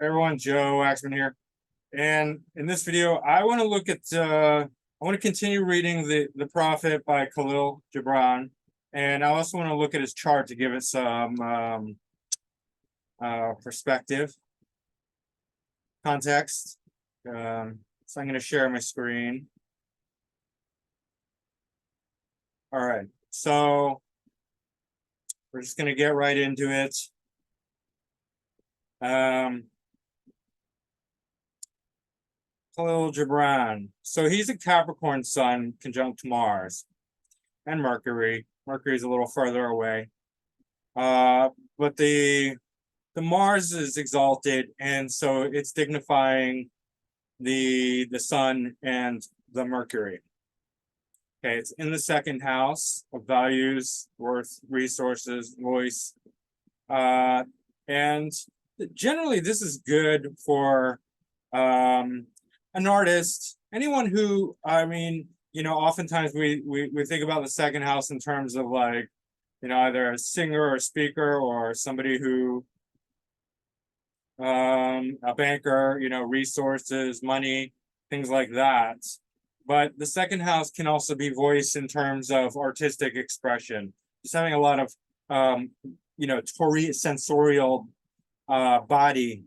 Everyone, Joe Waxman here. And in this video, I want to look at, I want to continue reading the Prophet by Kahlil Gibran. And I also want to look at his chart to give it some perspective, context. So I'm going to share my screen. All right, so we're just going to get right into it. Kahlil Gibran. So he's a Capricorn sun conjunct Mars and Mercury. Mercury's a little further away. But the Mars is exalted, and so it's dignifying the sun and the Mercury. Okay, it's in the second house of values, worth, resources, voice. And generally this is good for an artist, anyone who, oftentimes we think about the second house in terms of like, either a singer or speaker or somebody who, a banker, resources, money, things like that. But the second house can also be voiced in terms of artistic expression, just having a lot of, sensorial body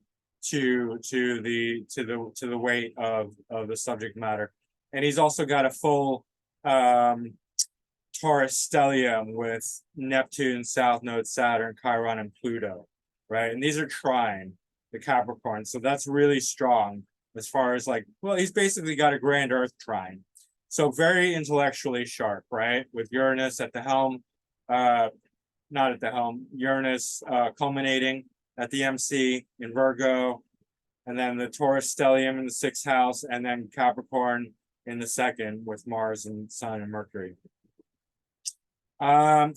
to the weight of the subject matter. And he's also got a full Taurus stellium with Neptune, South Node, Saturn, Chiron, and Pluto, right? And these are trine, the Capricorn. So that's really strong as far as like, well, he's basically got a grand Earth trine. So very intellectually sharp, right? With Uranus at the helm, not at the helm, Uranus culminating at the MC in Virgo, and then the Taurus stellium in the sixth house, and then Capricorn in the second with Mars and Sun and Mercury.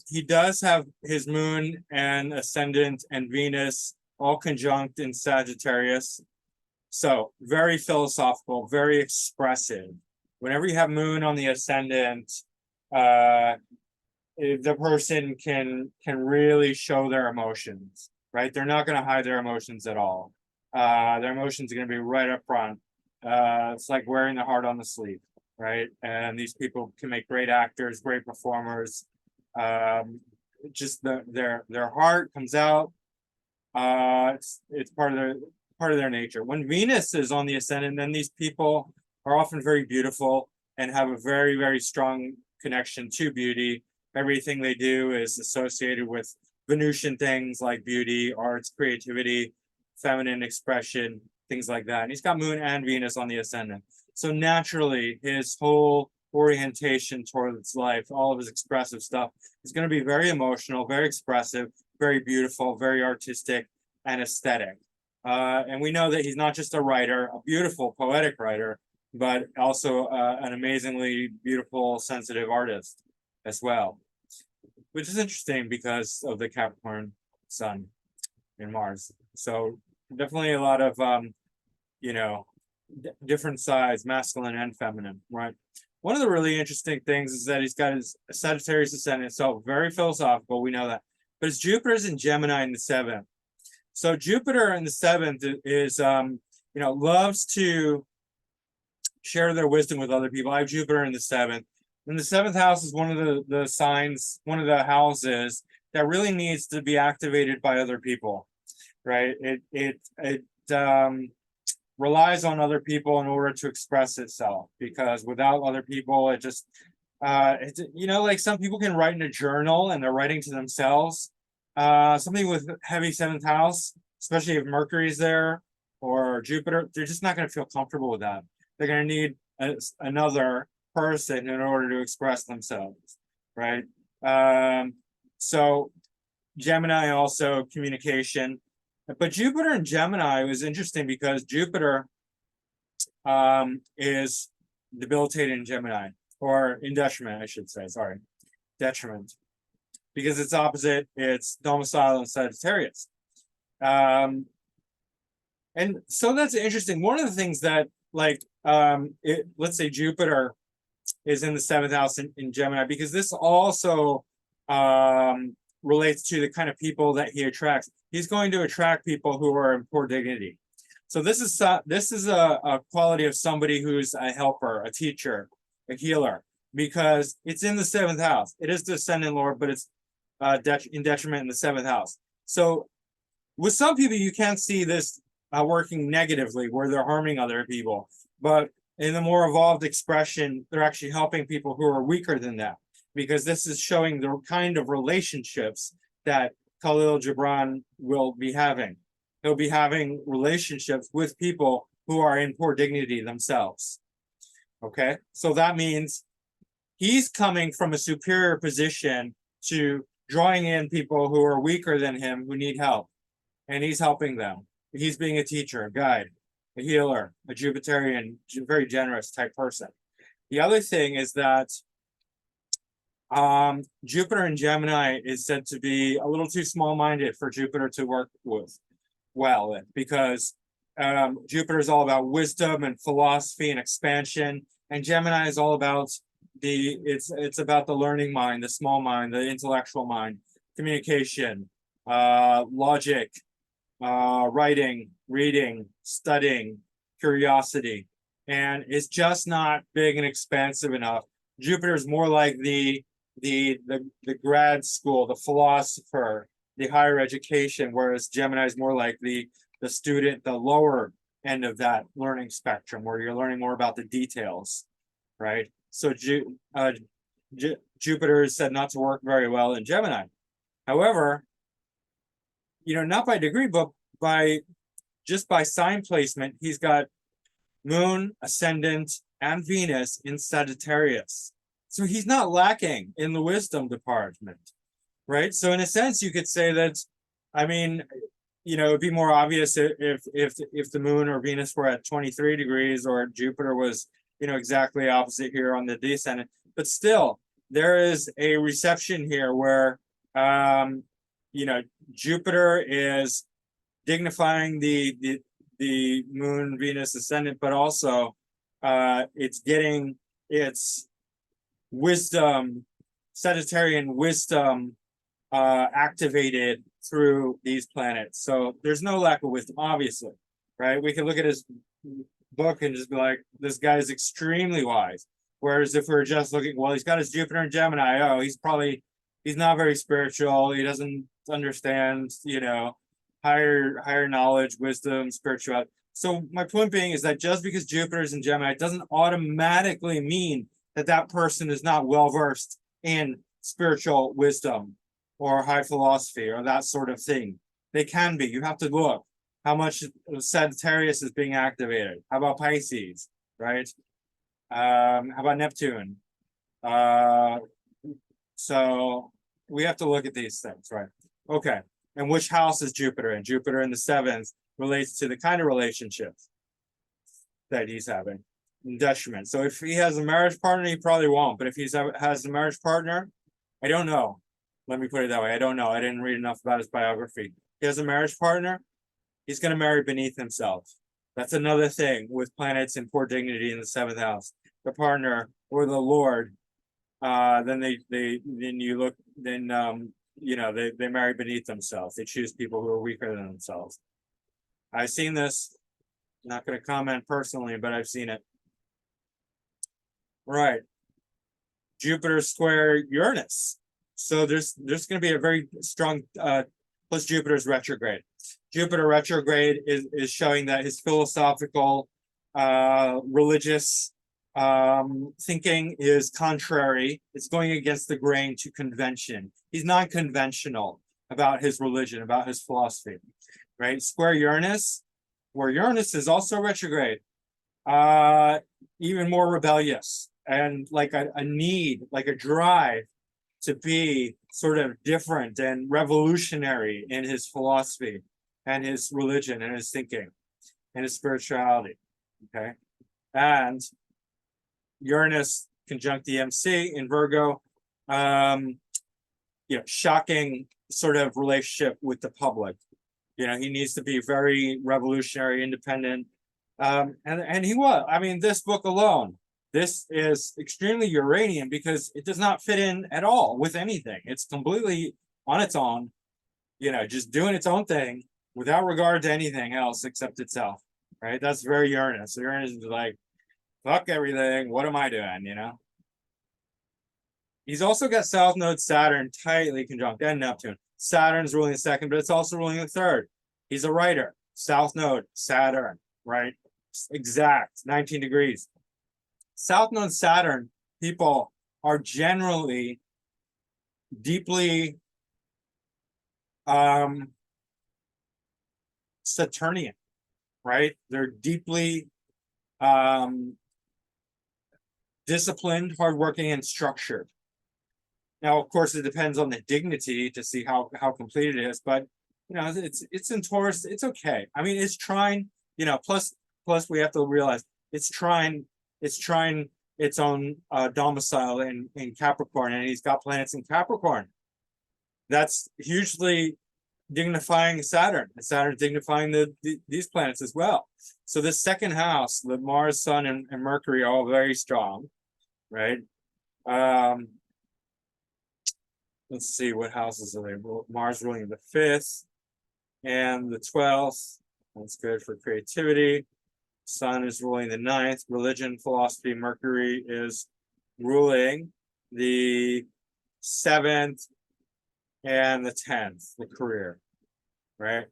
He does have his moon and ascendant and Venus all conjunct in Sagittarius. So very philosophical, very expressive. Whenever you have moon on the ascendant, the person can really show their emotions, right? They're not going to hide their emotions at all. Their emotions are going to be right up front. It's like wearing the heart on the sleeve, right? And these people can make great actors, great performers. Just their heart comes out. It's part of their nature. When Venus is on the ascendant, then these people are often very beautiful and have a very, very strong connection to beauty. Everything they do is associated with Venusian things like beauty, arts, creativity, feminine expression, things like that. And he's got Moon and Venus on the ascendant. So naturally, his whole orientation towards life, all of his expressive stuff, is going to be very emotional, very expressive, very beautiful, very artistic, and aesthetic. And we know that he's not just a writer, a beautiful poetic writer, but also an amazingly beautiful, sensitive artist as well, which is interesting because of the Capricorn Sun in Mars. So definitely a lot of, different sides, masculine and feminine, right? One of the really interesting things is that he's got his Sagittarius ascendant, so very philosophical, we know that. But his Jupiter's in Gemini in the seventh. So Jupiter in the seventh is, loves to share their wisdom with other people. I have Jupiter in the seventh. And the seventh house is one of the signs, one of the houses that really needs to be activated by other people, right? It relies on other people in order to express itself, because without other people, it just, like some people can write in a journal and they're writing to themselves. Something with heavy seventh house, especially if Mercury's there or Jupiter, they're just not going to feel comfortable with that. They're going to need another person in order to express themselves, right? So Gemini also communication, but Jupiter in Gemini was interesting because Jupiter is debilitated in Gemini, or in detriment, I should say, sorry, detriment, because it's opposite, it's domicile in Sagittarius. And so that's interesting. One of the things that, like, let's say Jupiter is in the seventh house in Gemini, because this also relates to the kind of people that he attracts. He's going to attract people who are in poor dignity. So this is a quality of somebody who's a helper, a teacher, a healer, because it's in the seventh house. It is the ascendant lord, but it's in detriment in the seventh house. So with some people, you can't see this working negatively, where they're harming other people. But in the more evolved expression, they're actually helping people who are weaker than that, because this is showing the kind of relationships that Kahlil Gibran will be having. He'll be having relationships with people who are in poor dignity themselves. Okay, so that means he's coming from a superior position to drawing in people who are weaker than him, who need help, and he's helping them. He's being a teacher, a guide, a healer, a Jupiterian, very generous type person. The other thing is that Jupiter in Gemini is said to be a little too small-minded for Jupiter to work with well, because Jupiter is all about wisdom and philosophy and expansion, and Gemini is all about it's about the learning mind, the small mind, the intellectual mind, communication, logic, writing, reading, studying, curiosity, and it's just not big and expansive enough. Jupiter is more like the grad school, the philosopher, the higher education, whereas Gemini is more like the student, the lower end of that learning spectrum, where you're learning more about the details, right? So Jupiter is said not to work very well in Gemini. However, not by degree, but by sign placement, he's got Moon, Ascendant, and Venus in Sagittarius. So he's not lacking in the wisdom department, right? So in a sense, you could say that, it'd be more obvious if the Moon or Venus were at 23 degrees, or Jupiter was, exactly opposite here on the descendant. But still, there is a reception here where, Jupiter is dignifying the Moon, Venus ascendant, but also it's getting its wisdom, Sagittarian wisdom, activated through these planets. So there's no lack of wisdom, obviously, right? We can look at his book and just be like, this guy is extremely wise. Whereas if we're just looking, well, he's got his Jupiter in Gemini, oh, he's not very spiritual. He doesn't understand, higher knowledge, wisdom, spirituality. So my point being is that just because Jupiter is in Gemini, it doesn't automatically mean that person is not well versed in spiritual wisdom or high philosophy or that sort of thing. They can be. You have to look how much Sagittarius is being activated. How about Pisces, right? How about Neptune? So we have to look at these things, right? Okay. And which house is Jupiter in? Jupiter in the seventh relates to the kind of relationships that he's having in detriment. So if he has a marriage partner, he probably won't. But if he has a marriage partner, I don't know. Let me put it that way. I don't know. I didn't read enough about his biography. He has a marriage partner, he's going to marry beneath himself. That's another thing with planets in poor dignity in the seventh house. The partner or the Lord, then they marry beneath themselves. They choose people who are weaker than themselves. I've seen this. I'm not going to comment personally, but I've seen it. Right. Jupiter square Uranus. So there's going to be a very strong plus Jupiter's retrograde. Jupiter retrograde is showing that his philosophical, religious thinking is contrary. It's going against the grain to convention. He's non-conventional about his religion, about his philosophy, right? Square Uranus, where Uranus is also retrograde, even more rebellious and like a need, like a drive to be sort of different and revolutionary in his philosophy and his religion and his thinking and his spirituality, okay? And Uranus conjunct the MC in Virgo, shocking sort of relationship with the public. He needs to be very revolutionary, independent, and he was. This book alone, this is extremely Uranian because it does not fit in at all with anything. It's completely on its own, just doing its own thing without regard to anything else except itself. right? That's very Uranus. Uranus is like, fuck everything. What am I doing? You know. He's also got South Node Saturn tightly conjunct and Neptune. Saturn's ruling the second, but it's also ruling the third. He's a writer. South Node Saturn, right? Exact 19 degrees. South Node Saturn people are generally deeply Saturnian, right? They're deeply disciplined, hardworking, and structured. Now, of course, it depends on the dignity to see how complete it is, but you know, it's in Taurus. It's okay. I mean, it's trine. You know, plus we have to realize it's trine. It's trine its own domicile in Capricorn, and he's got planets in Capricorn. That's hugely dignifying Saturn, and Saturn's dignifying these planets as well. So this second house, the Mars, Sun, and Mercury are all very strong, right? Let's see, what houses are they? Mars ruling the 5th and the 12th. That's good for creativity. Sun is ruling the 9th. Religion, philosophy. Mercury is ruling the 7th and the 10th, the career, right?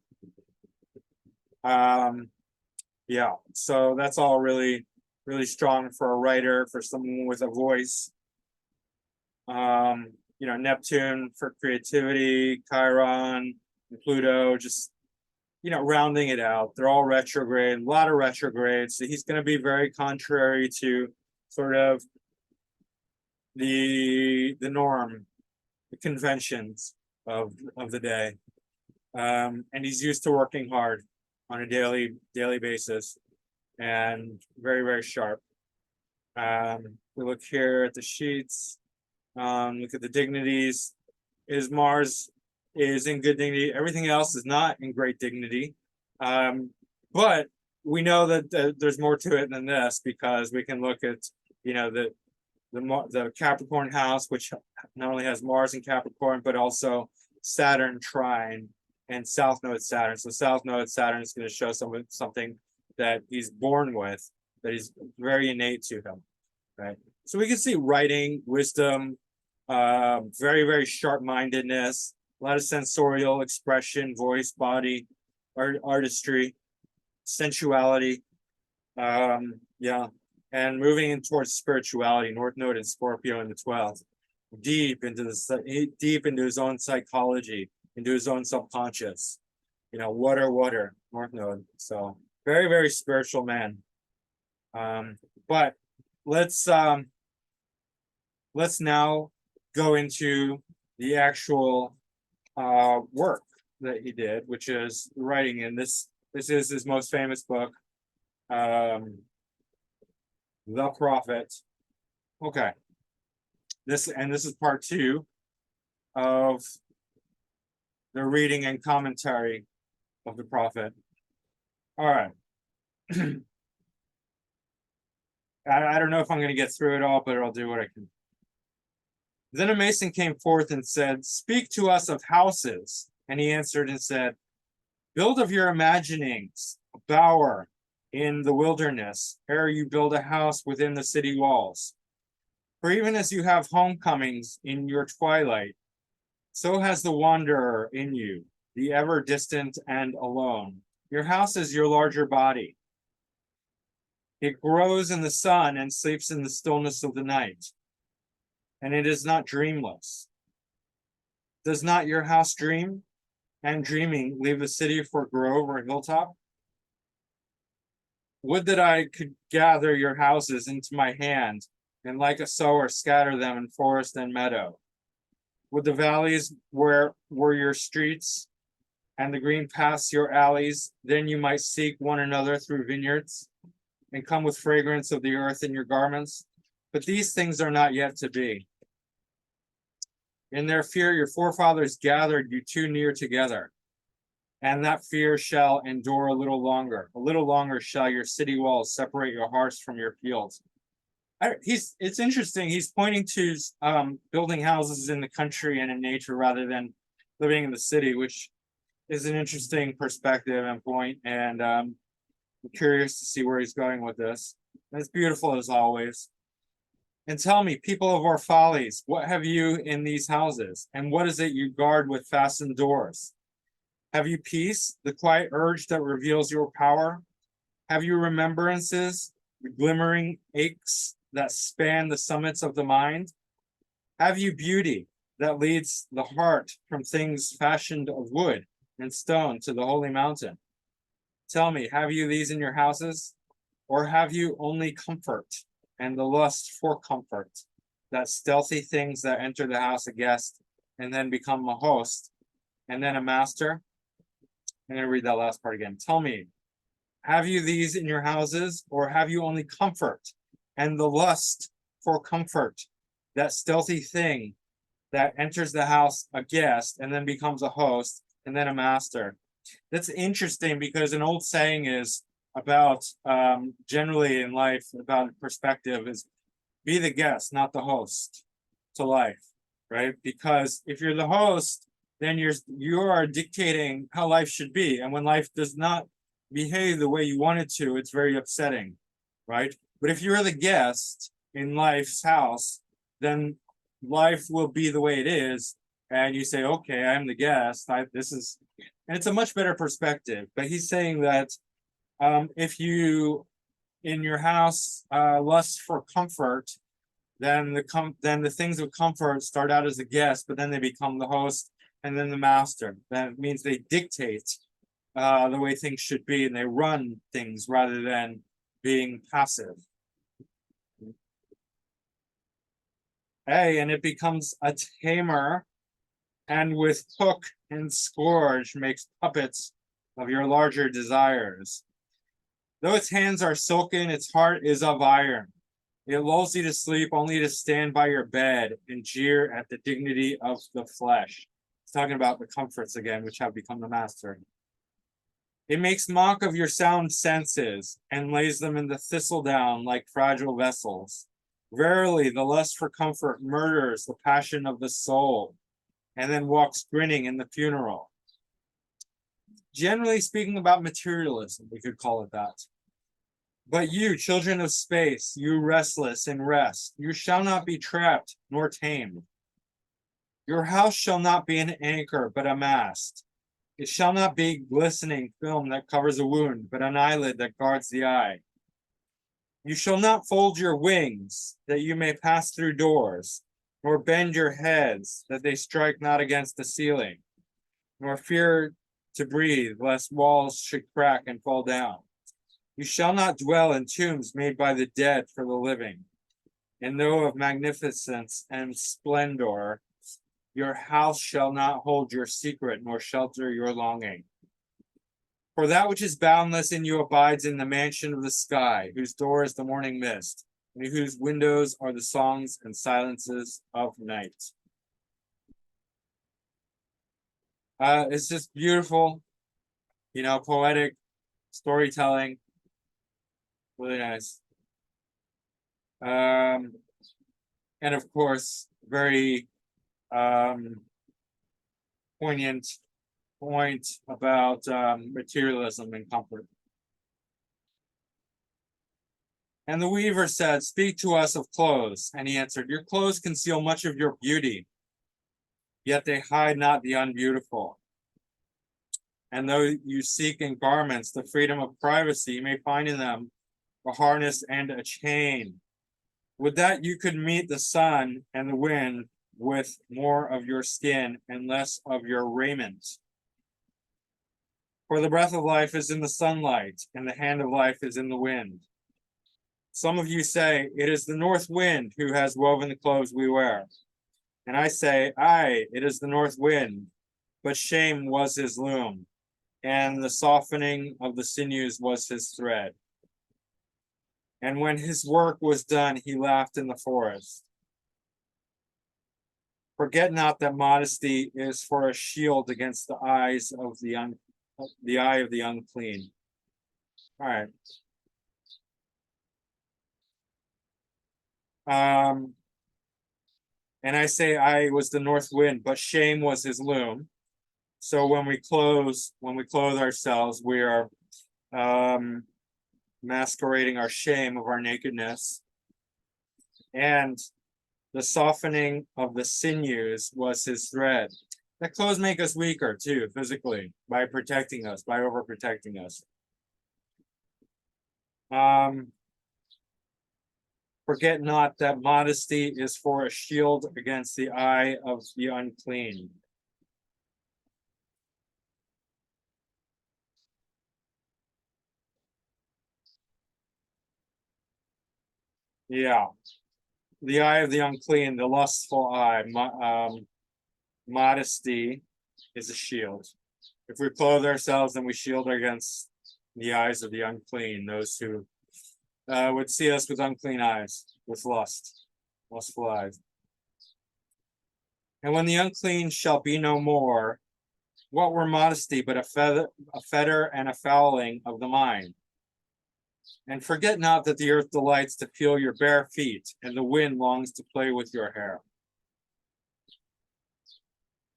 Yeah, so that's all really, really strong for a writer, for someone with a voice. You know, Neptune for creativity, Chiron, and Pluto, just, you know, rounding it out. They're all retrograde, a lot of retrogrades. So he's going to be very contrary to sort of the norm, the conventions of the day. And he's used to working hard on a daily basis, and very, very sharp. We look here at the sheets. Look at the dignities. Is Mars is in good dignity. Everything else is not in great dignity. But we know that there's more to it than this, because we can look at, you know, the Capricorn house, which not only has Mars in Capricorn, but also Saturn trine and South Node Saturn. So South Node Saturn is going to show something that he's born with, that is very innate to him, right? So we can see writing, wisdom, very, very sharp-mindedness, a lot of sensorial expression, voice, body, artistry, sensuality. Yeah, and moving in towards spirituality, North Node in Scorpio in the 12th, deep into his own psychology, into his own subconscious. You know, water, North Node. So very, very spiritual man. But let's now go into the actual work that he did, which is writing. And this is his most famous book, The Prophet. Okay. This is part 2 of the reading and commentary of the Prophet. All right. I don't know if I'm going to get through it all, but I'll do what I can. Then a mason came forth and said, "Speak to us of houses." And he answered and said, "Build of your imaginings a bower in the wilderness, ere you build a house within the city walls. For even as you have homecomings in your twilight, so has the wanderer in you, the ever distant and alone. Your house is your larger body. It grows in the sun and sleeps in the stillness of the night, and it is not dreamless. Does not your house dream, and dreaming leave the city for a grove or a hilltop? Would that I could gather your houses into my hand, and like a sower scatter them in forest and meadow. Would the valleys were your streets, and the green paths your alleys, then you might seek one another through vineyards, and come with fragrance of the earth in your garments. But these things are not yet to be. In their fear your forefathers gathered you too near together, and that fear shall endure a little longer. A little longer shall your city walls separate your hearts from your fields. It's interesting. He's pointing to building houses in the country and in nature rather than living in the city, which is an interesting perspective and point. And I'm curious to see where he's going with this. And it's beautiful as always. And tell me, people of our follies, what have you in these houses? And what is it you guard with fastened doors? Have you peace, the quiet urge that reveals your power? Have you remembrances, the glimmering aches that span the summits of the mind? Have you beauty that leads the heart from things fashioned of wood and stone to the holy mountain? Tell me, have you these in your houses? Or have you only comfort and the lust for comfort, that stealthy things that enter the house a guest and then become a host and then a master? I'm going to read that last part again. Tell me, have you these in your houses, or have you only comfort and the lust for comfort, that stealthy thing that enters the house a guest and then becomes a host and then a master? That's interesting because an old saying is about generally in life about perspective is be the guest, not the host to life, right? Because if you're the host, then you are dictating how life should be. And when life does not behave the way you want it to, it's very upsetting, right? But if you're the guest in life's house, then life will be the way it is. And you say, okay, I'm the guest. And it's a much better perspective. But he's saying that if you in your house lust for comfort, then the things of comfort start out as a guest, but then they become the host and then the master. That means they dictate the way things should be, and they run things rather than being passive. Hey, and it becomes a tamer, and with hook and scourge makes puppets of your larger desires. Though its hands are silken, its heart is of iron. It lulls you to sleep only to stand by your bed and jeer at the dignity of the flesh. It's talking about the comforts again, which have become the master. It makes mock of your sound senses and lays them in the thistledown like fragile vessels. Verily, the lust for comfort murders the passion of the soul and then walks grinning in the funeral. Generally speaking about materialism, we could call it that. But you, children of space, you restless in rest, you shall not be trapped nor tamed. Your house shall not be an anchor, but a mast. It shall not be glistening film that covers a wound, but an eyelid that guards the eye. You shall not fold your wings, that you may pass through doors, nor bend your heads, that they strike not against the ceiling, nor fear to breathe, lest walls should crack and fall down. You shall not dwell in tombs made by the dead for the living. And though of magnificence and splendor, your house shall not hold your secret, nor shelter your longing. For that which is boundless in you abides in the mansion of the sky, whose door is the morning mist, and whose windows are the songs and silences of night. It's just beautiful, poetic storytelling. Really nice. And of course, very poignant point about materialism and comfort. And the weaver said, "Speak to us of clothes." And he answered, "Your clothes conceal much of your beauty, yet they hide not the unbeautiful. And though you seek in garments the freedom of privacy, you may find in them a harness and a chain. Would that you could meet the sun and the wind with more of your skin and less of your raiment. For the breath of life is in the sunlight, and the hand of life is in the wind. Some of you say, it is the north wind who has woven the clothes we wear. And I say, aye, it is the north wind, but shame was his loom, and the softening of the sinews was his thread. And when his work was done, he laughed in the forest. Forget not that modesty is for a shield against the eyes of the eye of the unclean. All right. And I say I was the north wind, but shame was his loom. So when we clothe ourselves, we are masquerading our shame of our nakedness. And the softening of the sinews was his thread. That clothes make us weaker too, physically, by protecting us, by overprotecting us. Forget not that modesty is for a shield against the eye of the unclean. Yeah, the eye of the unclean, the lustful eye. Modesty is a shield. If we clothe ourselves, then we shield against the eyes of the unclean, those who would see us with unclean eyes, with lustful eyes. And when the unclean shall be no more, what were modesty but a fetter and a fouling of the mind? And forget not that the earth delights to feel your bare feet, and the wind longs to play with your hair.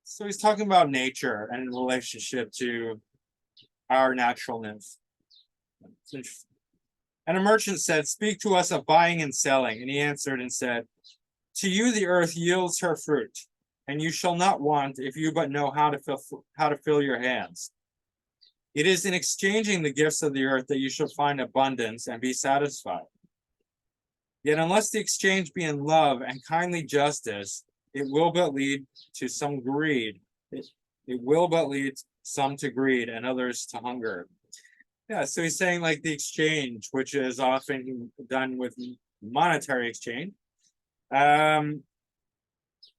So he's talking about nature and in relationship to our naturalness. It's interesting. And a merchant said, "Speak to us of buying and selling." And he answered and said, "To you the earth yields her fruit, and you shall not want if you but know how to fill your hands. It is in exchanging the gifts of the earth that you shall find abundance and be satisfied. Yet unless the exchange be in love and kindly justice, it will but lead to some greed. It will but lead some to greed and others to hunger." Yeah, so he's saying like the exchange, which is often done with monetary exchange.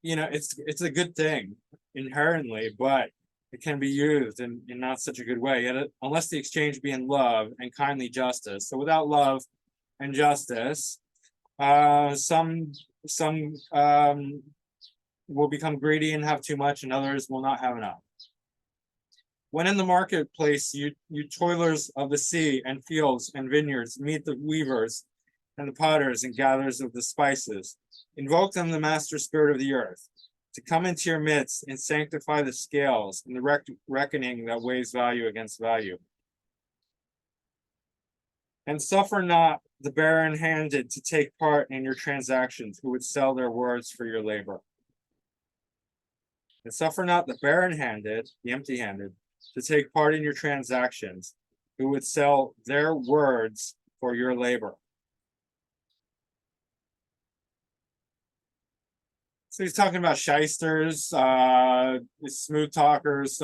It's a good thing inherently, but it can be used in not such a good way. Yet, unless the exchange be in love and kindly justice. So without love and justice, some will become greedy and have too much, and others will not have enough. When in the marketplace, you toilers of the sea and fields and vineyards meet the weavers and the potters and gatherers of the spices. Invoke them, the master spirit of the earth, to come into your midst and sanctify the scales and the reckoning that weighs value against value. And suffer not the barren-handed to take part in your transactions, who would sell their words for your labor. And suffer not the barren-handed, the empty-handed, to take part in your transactions, who would sell their words for your labor. So he's talking about shysters, smooth talkers,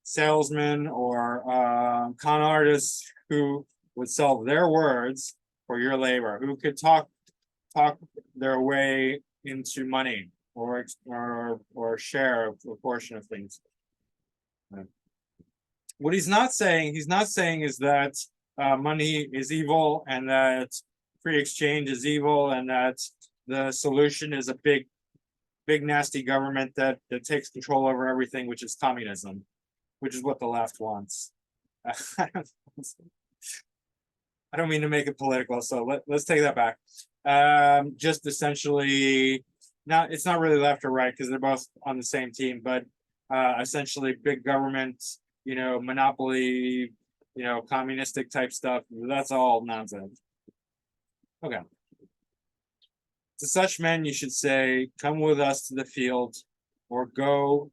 salesmen, or con artists who would sell their words for your labor, who could talk their way into money or share a portion of things. What he's not saying is that money is evil and that free exchange is evil and that the solution is a big nasty government that takes control over everything, which is communism, which is what the left wants. I don't mean to make it political, so let's take that back. Just essentially, it's not really left or right because they're both on the same team, but essentially big government, monopoly, communistic type stuff. That's all nonsense. Okay. To such men you should say, "Come with us to the field, or go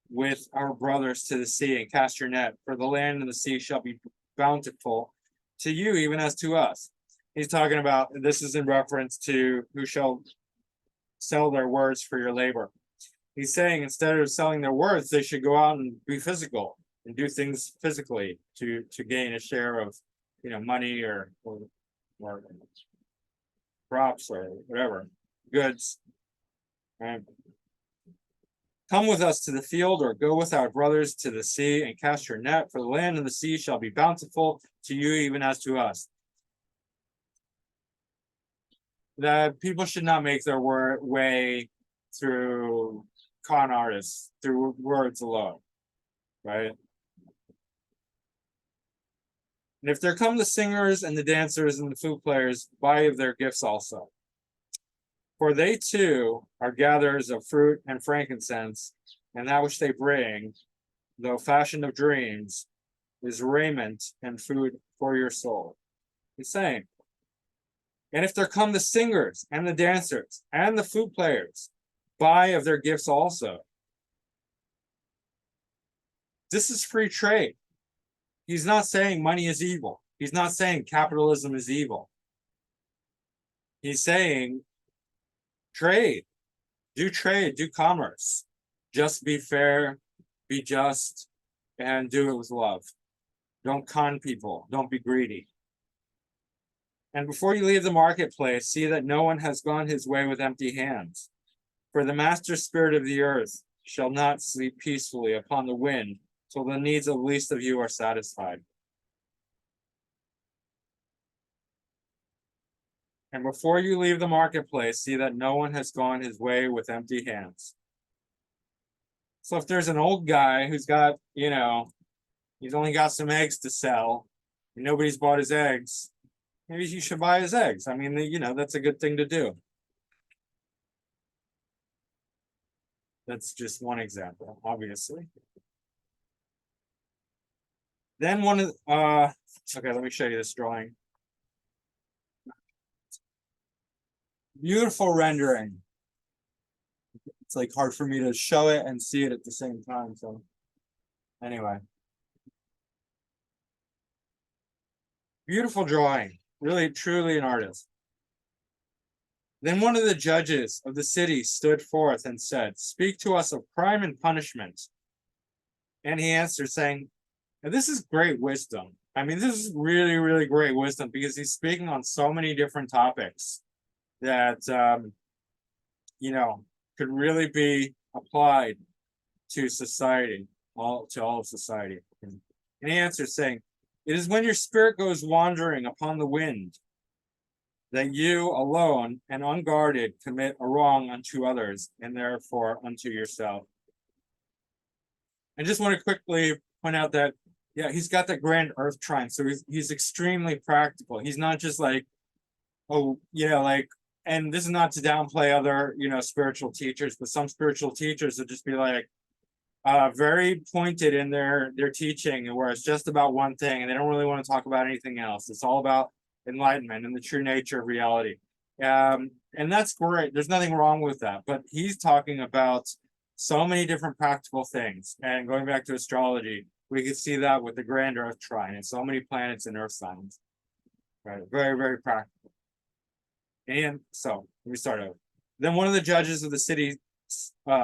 with our brothers to the sea and cast your net, for the land and the sea shall be bountiful to you, even as to us." He's talking about, this is in reference to who shall sell their words for your labor. He's saying instead of selling their words, they should go out and be physical and do things physically to gain a share of, money or crops or whatever, goods. Right? Come with us to the field, or go with our brothers to the sea and cast your net, for the land and the sea shall be bountiful to you, even as to us. That people should not make their way through con artists, through words alone, right? And if there come the singers and the dancers and the flute players, buy of their gifts also. For they too are gatherers of fruit and frankincense, and that which they bring, though fashioned of dreams, is raiment and food for your soul. He's saying, and if there come the singers and the dancers and the flute players, buy of their gifts also. This is free trade. He's not saying money is evil. He's not saying capitalism is evil. He's saying trade, do commerce. Just be fair, be just, and do it with love. Don't con people. Don't be greedy. And before you leave the marketplace, see that no one has gone his way with empty hands. For the master spirit of the earth shall not sleep peacefully upon the wind till the needs of the least of you are satisfied. And before you leave the marketplace, see that no one has gone his way with empty hands. So if there's an old guy who's got, he's only got some eggs to sell, and nobody's bought his eggs, maybe you should buy his eggs. I mean, that's a good thing to do. That's just one example, obviously. Then okay, let me show you this drawing. Beautiful rendering. It's like hard for me to show it and see it at the same time. So anyway. Beautiful drawing. Really, truly an artist. Then one of the judges of the city stood forth and said, "Speak to us of crime and punishment." And he answered, saying, and this is great wisdom. I mean, this is really, really great wisdom because he's speaking on so many different topics that, could really be applied to society, all of society. And he answers, saying, "It is when your spirit goes wandering upon the wind that you alone and unguarded commit a wrong unto others and therefore unto yourself." I just want to quickly point out that, yeah, he's got that grand earth trine. So he's extremely practical. He's not just like, and this is not to downplay other, spiritual teachers, but some spiritual teachers would just be like, very pointed in their teaching, where it's just about one thing and they don't really want to talk about anything else. It's all about enlightenment and the true nature of reality. And that's great. There's nothing wrong with that. But he's talking about so many different practical things. And going back to astrology, we can see that with the grand earth trine and so many planets and earth signs. Right. Very, very practical. And so let me start over. Then one of the judges of the city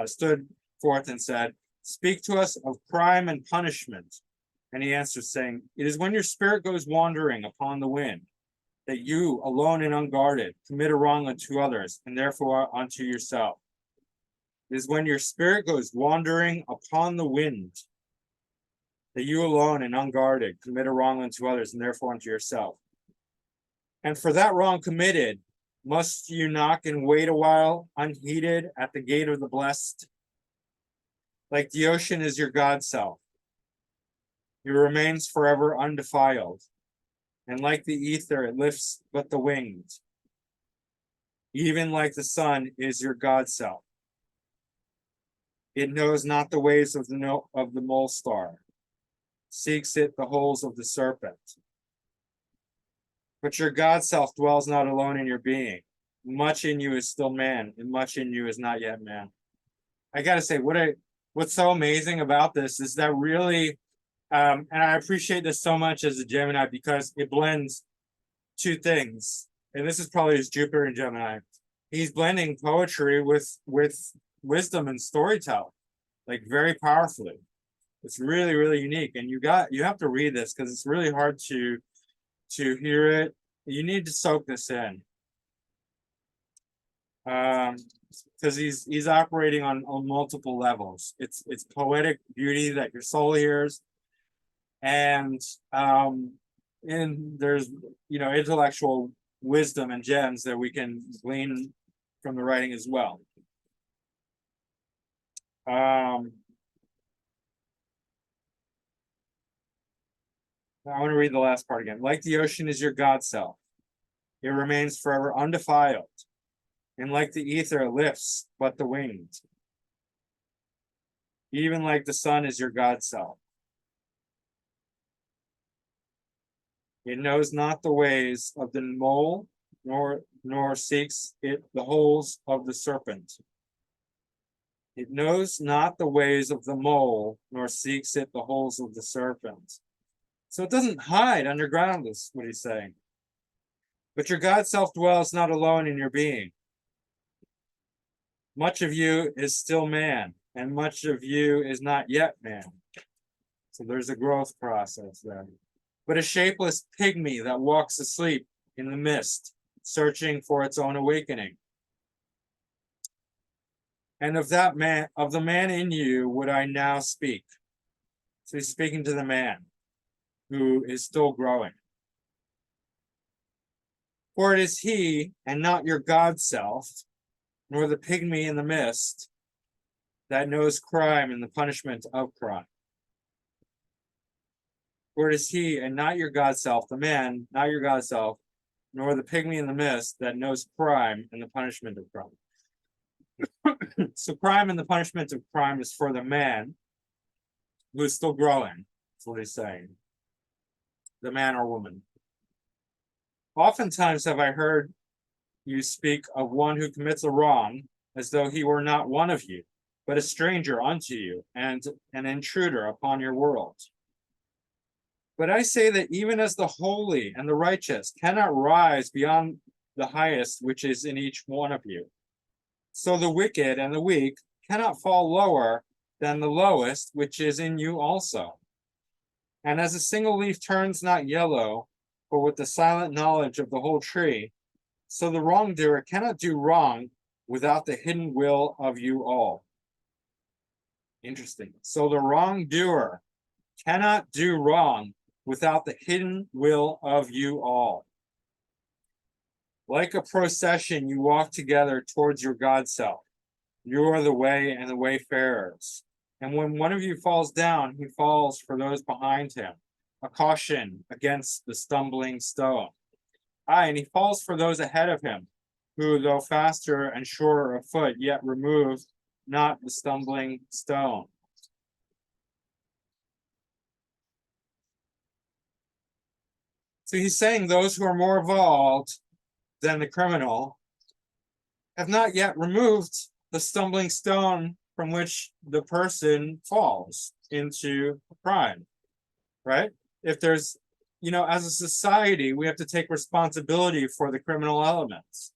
stood forth and said, "Speak to us of crime and punishment." And he answered, saying, "It is when your spirit goes wandering upon the wind that you, alone and unguarded, commit a wrong unto others and therefore unto yourself. It is when your spirit goes wandering upon the wind that you alone and unguarded commit a wrong unto others and therefore unto yourself. And for that wrong committed, must you knock and wait a while unheeded at the gate of the blessed? Like the ocean is your God self. It remains forever undefiled. And like the ether, it lifts but the wings. Even like the sun is your God self. It knows not the ways of the mole star. Seeks it the holes of the serpent. But your God self dwells not alone in your being. Much in you is still man, and much in you is not yet man. I gotta say, what's so amazing about this is that really, and I appreciate this so much as a Gemini because it blends two things. And this is probably his Jupiter in Gemini. He's blending poetry with wisdom and storytelling, like very powerfully. It's really, really unique. And you have to read this because it's really hard to hear it. You need to soak this in. Because he's operating on multiple levels. It's poetic beauty that your soul hears, and there's intellectual wisdom and gems that we can glean from the writing as well. I want to read the last part again. Like the ocean is your God self. It remains forever undefiled. And like the ether, it lifts but the wings. Even like the sun is your God self. It knows not the ways of the mole, nor seeks it the holes of the serpent. It knows not the ways of the mole, nor seeks it the holes of the serpent. So it doesn't hide underground, is what he's saying. But your God self dwells not alone in your being. Much of you is still man, and much of you is not yet man. So there's a growth process there. But a shapeless pygmy that walks asleep in the mist, searching for its own awakening. And of that man, of the man in you, would I now speak. So he's speaking to the man who is still growing. For it is he, and not your God self, nor the pygmy in the mist, that knows crime and the punishment of crime. For it is he, and not your God self, the man, not your God self, nor the pygmy in the mist, that knows crime and the punishment of crime. So crime and the punishment of crime is for the man who is still growing. That's what he's saying. The man or woman. Oftentimes have I heard you speak of one who commits a wrong as though he were not one of you, but a stranger unto you and an intruder upon your world. But I say that even as the holy and the righteous cannot rise beyond the highest which is in each one of you, so the wicked and the weak cannot fall lower than the lowest which is in you also. And as a single leaf turns not yellow, but with the silent knowledge of the whole tree, so the wrongdoer cannot do wrong without the hidden will of you all. Interesting. So the wrongdoer cannot do wrong without the hidden will of you all. Like a procession, you walk together towards your God self. You are the way and the wayfarers. And when one of you falls down, he falls for those behind him, a caution against the stumbling stone. Aye, and he falls for those ahead of him, who, though faster and surer of foot, yet remove not the stumbling stone. So he's saying those who are more evolved than the criminal have not yet removed the stumbling stone from which the person falls into crime, right? If there's, as a society, we have to take responsibility for the criminal elements,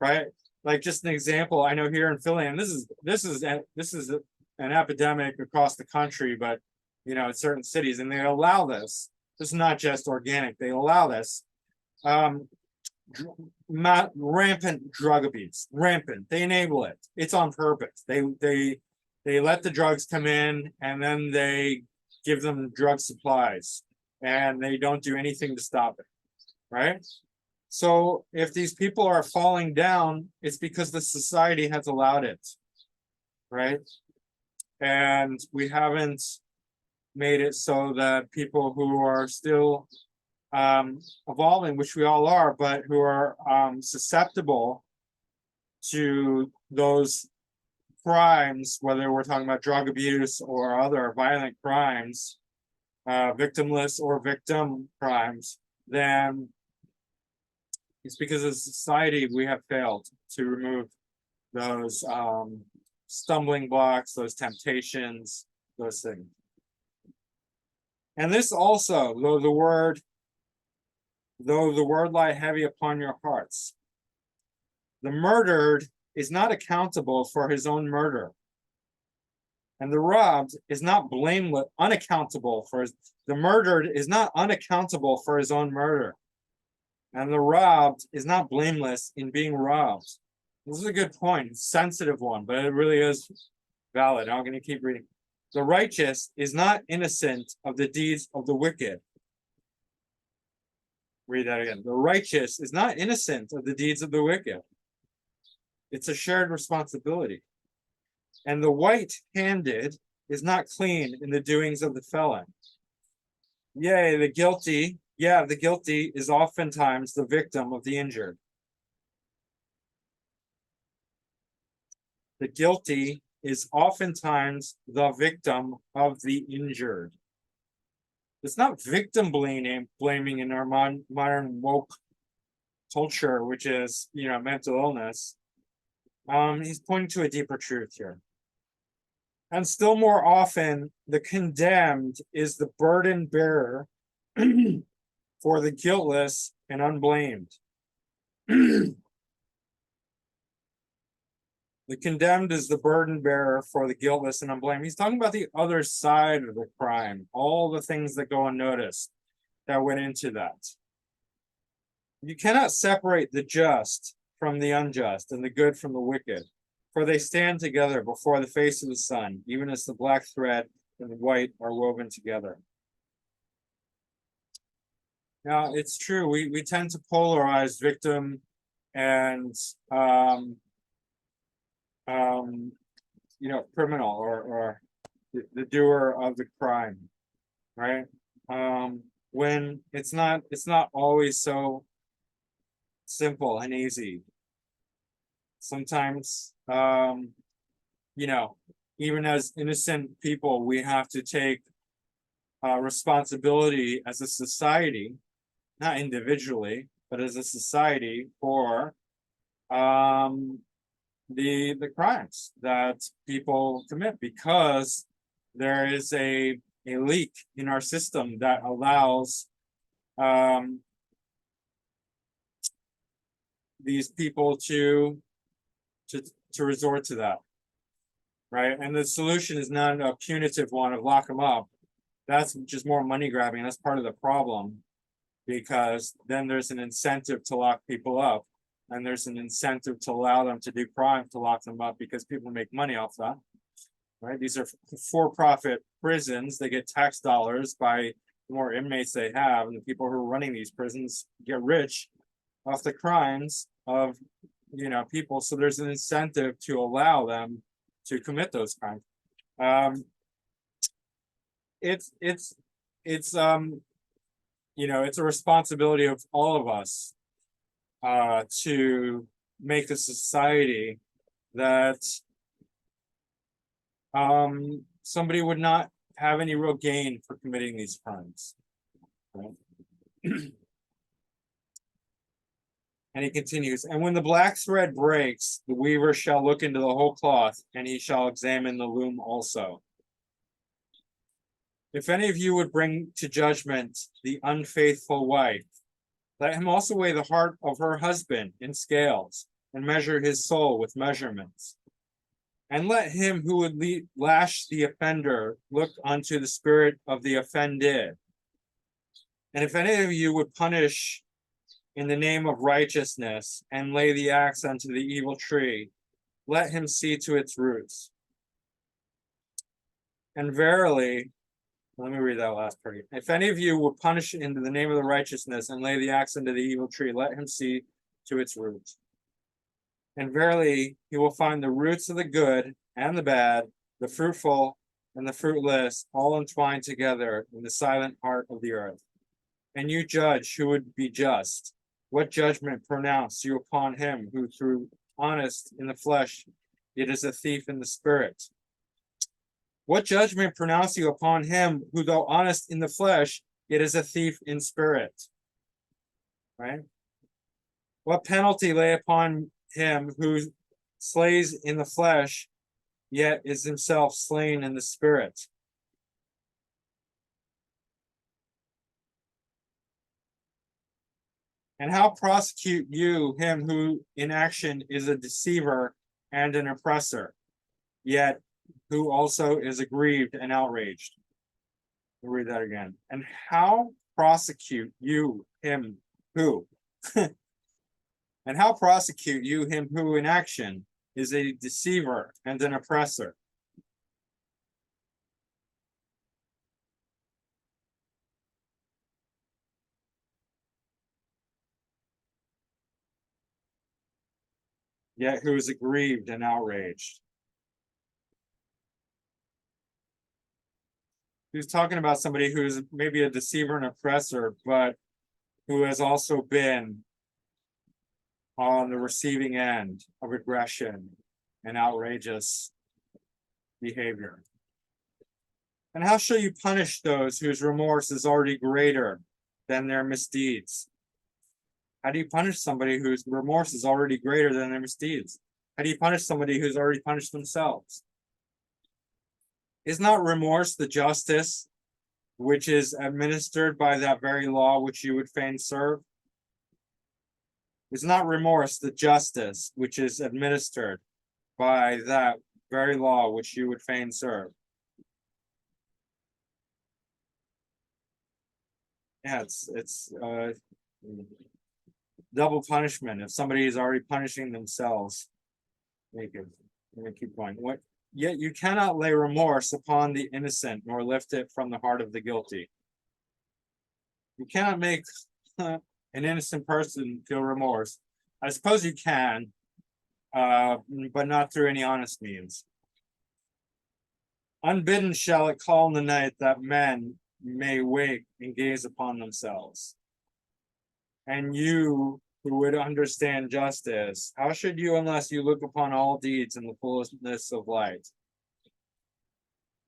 right? Like just an example, I know here in Philly, and this is an epidemic across the country, but in certain cities, and they allow this. This is not just organic; they allow this. Rampant drug abuse, rampant. They enable it. It's on purpose. They let the drugs come in, and then they give them drug supplies, and they don't do anything to stop it, right? So if these people are falling down, it's because the society has allowed it, right? And we haven't made it so that people who are still evolving, which we all are, but who are susceptible to those crimes, whether we're talking about drug abuse or other violent crimes, victimless or victim crimes, then it's because as a society we have failed to remove those stumbling blocks, those temptations, those things. And this also, though the word lie heavy upon your hearts, the murdered is not accountable for his own murder, and the robbed is not blameless, unaccountable for the murdered is not unaccountable for his own murder, and the robbed is not blameless in being robbed. This is a good point, it's a sensitive one, but it really is valid. I'm going to keep reading. The righteous is not innocent of the deeds of the wicked. Read that again. The righteous is not innocent of the deeds of the wicked. It's a shared responsibility. And the white-handed is not clean in the doings of the felon. Yea, the guilty is oftentimes the victim of the injured. The guilty is oftentimes the victim of the injured. It's not victim blaming in our modern woke culture, which is, mental illness. He's pointing to a deeper truth here. And still more often, the condemned is the burden bearer for the guiltless and unblamed. The condemned is the burden bearer for the guiltless and unblamed. He's talking about the other side of the crime, all the things that go unnoticed that went into that. You cannot separate the just from the unjust and the good from the wicked, for they stand together before the face of the sun, even as the black thread and the white are woven together. Now, it's true, we tend to polarize victim and criminal or the doer of the crime, right? When it's not always so simple and easy. Sometimes, even as innocent people, we have to take responsibility as a society, not individually, but as a society for the crimes that people commit, because there is a leak in our system that allows these people to resort to that, right? And the solution is not a punitive one of lock them up. That's just more money grabbing. That's part of the problem, because then there's an incentive to lock people up, and there's an incentive to allow them to do crime to lock them up, because people make money off that, right? These are for-profit prisons. They get tax dollars by the more inmates they have, and the people who are running these prisons get rich off the crimes of people. So there's an incentive to allow them to commit those crimes. It's a responsibility of all of us to make a society that somebody would not have any real gain for committing these crimes, right? And he continues, and when the black thread breaks, the weaver shall look into the whole cloth, and he shall examine the loom also. If any of you would bring to judgment the unfaithful wife, let him also weigh the heart of her husband in scales, and measure his soul with measurements. And let him who would lash the offender look unto the spirit of the offended. And if any of you would punish in the name of righteousness, and lay the axe unto the evil tree, let him see to its roots. And verily, let me read that last part. If any of you would punish in the name of the righteousness, and lay the axe unto the evil tree, let him see to its roots. And verily, he will find the roots of the good and the bad, the fruitful and the fruitless, all entwined together in the silent heart of the earth. And you judge who would be just. What judgment pronounce you upon him who, through honest in the flesh, yet is a thief in the spirit? What judgment pronounce you upon him who, though honest in the flesh, yet is a thief in spirit? Right? What penalty lay upon him who slays in the flesh, yet is himself slain in the spirit? And how prosecute you him who in action is a deceiver and an oppressor, yet who also is aggrieved and outraged? I'll read that again. And how prosecute you him who? And how prosecute you him who in action is a deceiver and an oppressor? Yet who is aggrieved and outraged? He's talking about somebody who's maybe a deceiver and oppressor, but who has also been on the receiving end of aggression and outrageous behavior. And how shall you punish those whose remorse is already greater than their misdeeds? How do you punish somebody whose remorse is already greater than their misdeeds? How do you punish somebody who's already punished themselves? Is not remorse the justice which is administered by that very law which you would fain serve? Is not remorse the justice which is administered by that very law which you would fain serve? Yeah, it's double punishment. If somebody is already punishing themselves, make it. Let me keep going. What? Yet you cannot lay remorse upon the innocent, nor lift it from the heart of the guilty. You cannot make an innocent person feel remorse. I suppose you can, but not through any honest means. Unbidden shall it call in the night that men may wake and gaze upon themselves. And you who would understand justice, how should you unless you look upon all deeds in the fullness of light?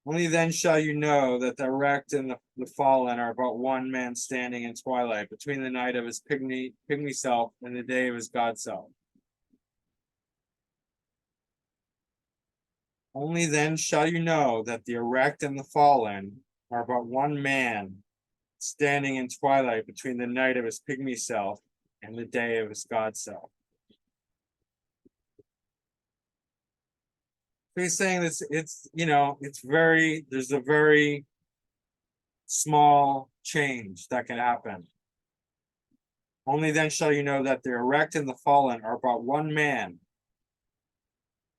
Only then shall you know that the erect and the fallen are but one man standing in twilight between the night of his pygmy self and the day of his God self. Only then shall you know that the erect and the fallen are but one man standing in twilight between the night of his pygmy self and the day of his God self. So he's saying this, it's there's a very small change that can happen. Only then shall you know that the erect and the fallen are but one man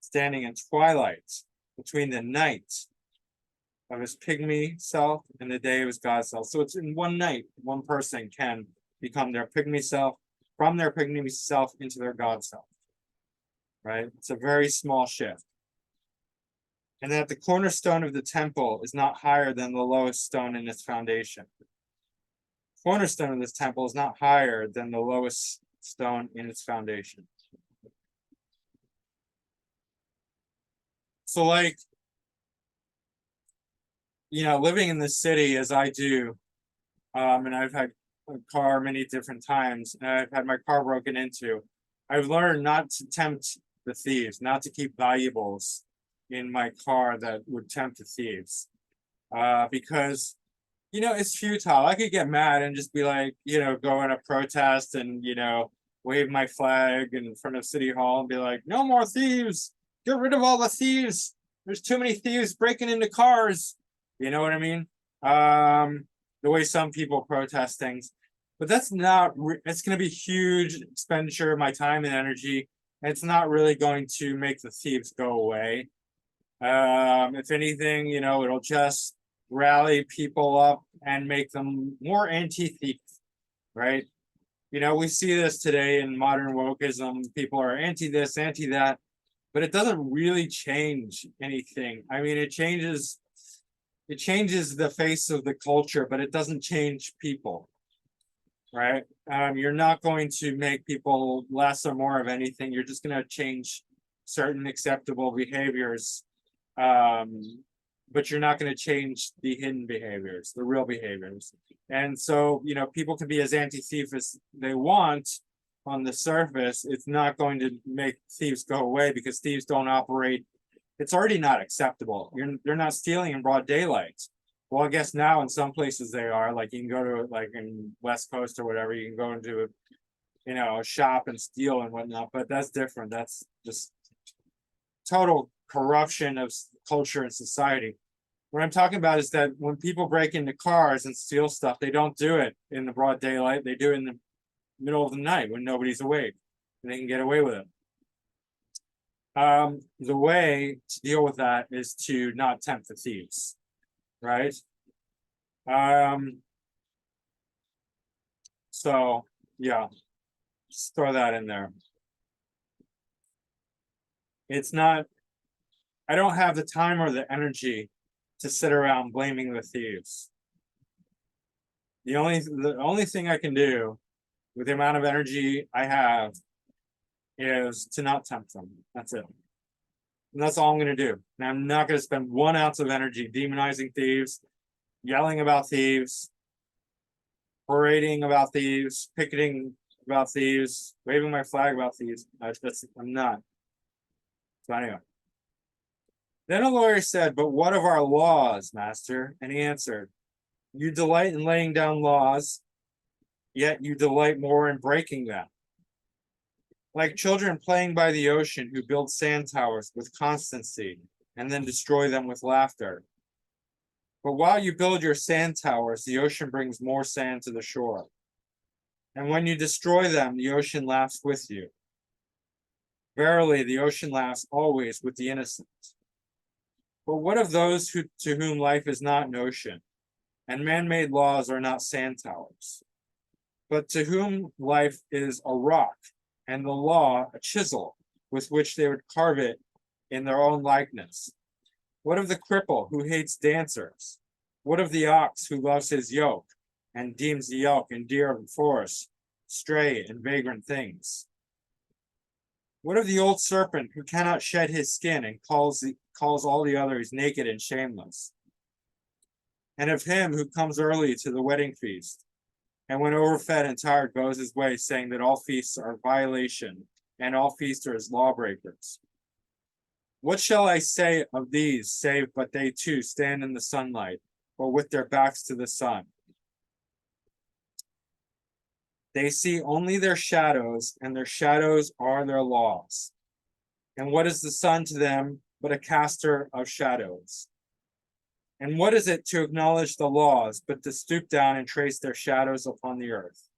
standing in twilight between the night of his pygmy self and the day of his God self. So it's in one night, one person can become their pygmy self, from their pygmy self into their God self, right? It's a very small shift. And that the cornerstone of the temple is not higher than the lowest stone in its foundation. Cornerstone of this temple is not higher than the lowest stone in its foundation. So living in the city as I do, and I've had a car many different times, and I've had my car broken into. I've learned not to tempt the thieves, not to keep valuables in my car that would tempt the thieves, because it's futile. I could get mad and just be like, go in a protest and wave my flag in front of City Hall and be like, no more thieves, get rid of all the thieves, there's too many thieves breaking into cars. You know what I mean? The way some people protest things, but that's not. It's going to be huge expenditure of my time and energy. It's not really going to make the thieves go away. If anything, it'll just rally people up and make them more anti-thief, right? We see this today in modern wokeism. People are anti this, anti that, but it doesn't really change anything. I mean, it changes the face of the culture, but it doesn't change people, right? You're not going to make people less or more of anything. You're just going to change certain acceptable behaviors, but you're not going to change the hidden behaviors, the real behaviors. And so, people can be as anti-thief as they want on the surface. It's not going to make thieves go away because thieves don't operate. It's already not acceptable. They're not stealing in broad daylight. Well, I guess now in some places they are. Like you can go to like in West Coast or whatever, you can go into a shop and steal and whatnot. But that's different. That's just total corruption of culture and society. What I'm talking about is that when people break into cars and steal stuff, they don't do it in the broad daylight. They do it in the middle of the night when nobody's awake, and they can get away with it. The way to deal with that is to not tempt the thieves, right? So yeah, just throw that in there. It's not, I don't have the time or the energy to sit around blaming the thieves. The only thing I can do with the amount of energy I have is to not tempt them. That's it. And that's all I'm going to do. And I'm not going to spend 1 ounce of energy demonizing thieves, yelling about thieves, parading about thieves, picketing about thieves, waving my flag about thieves. I'm not. So anyway. Then a lawyer said, "But what of our laws, master?" And he answered, "You delight in laying down laws, yet you delight more in breaking them. Like children playing by the ocean who build sand towers with constancy and then destroy them with laughter. But while you build your sand towers, the ocean brings more sand to the shore. And when you destroy them, the ocean laughs with you. Verily, the ocean laughs always with the innocent. But what of those to whom life is not an ocean, and man-made laws are not sand towers, but to whom life is a rock, and the law a chisel with which they would carve it in their own likeness? What of the cripple who hates dancers? What of the ox who loves his yoke and deems the yoke and deer of the forest stray and vagrant things? What of the old serpent who cannot shed his skin and calls all the others naked and shameless? And of him who comes early to the wedding feast, and when overfed and tired goes his way, saying that all feasts are violation and all feasters lawbreakers? What shall I say of these, save but they too stand in the sunlight, or with their backs to the sun? They see only their shadows, and their shadows are their laws. And what is the sun to them but a caster of shadows? And what is it to acknowledge the laws, but to stoop down and trace their shadows upon the earth?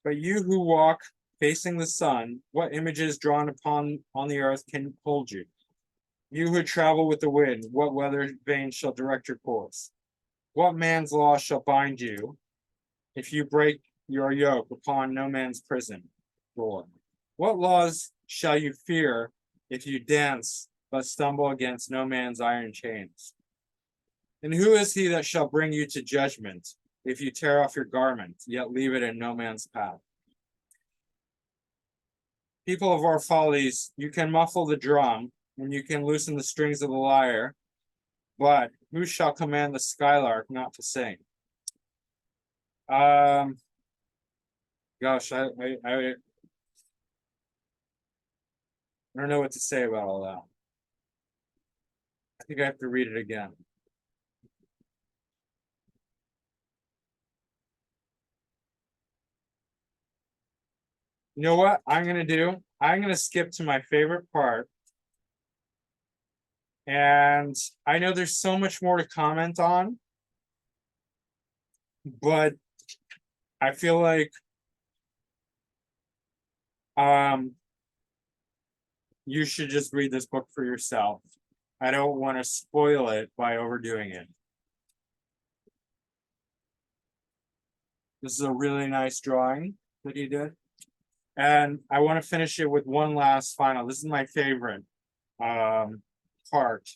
But you who walk facing the sun, what images drawn on the earth can hold you? You who travel with the wind, what weather vane shall direct your course? What man's law shall bind you if you break your yoke upon no man's prison door? What laws shall you fear if you dance but stumble against no man's iron chains? And who is he that shall bring you to judgment if you tear off your garment, yet leave it in no man's path? People of our follies, you can muffle the drum, and you can loosen the strings of the lyre, but who shall command the skylark not to sing? Gosh, I don't know what to say about all that. I think I have to read it again. You know what I'm going to do? I'm going to skip to my favorite part. And I know there's so much more to comment on, but I feel like you should just read this book for yourself. I don't want to spoil it by overdoing it. This is a really nice drawing that he did. And I want to finish it with one last final. This is my favorite part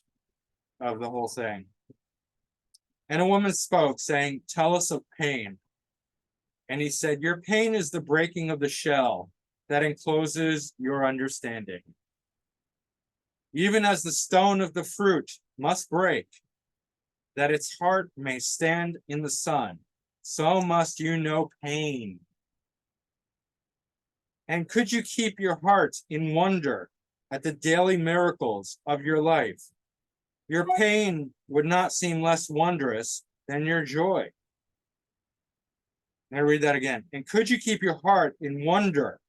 of the whole thing. And a woman spoke, saying, "Tell us of pain." And he said, "Your pain is the breaking of the shell that encloses your understanding. Even as the stone of the fruit must break, that its heart may stand in the sun, so must you know pain. And could you keep your heart in wonder at the daily miracles of your life, your pain would not seem less wondrous than your joy." And I read that again. And could you keep your heart in wonder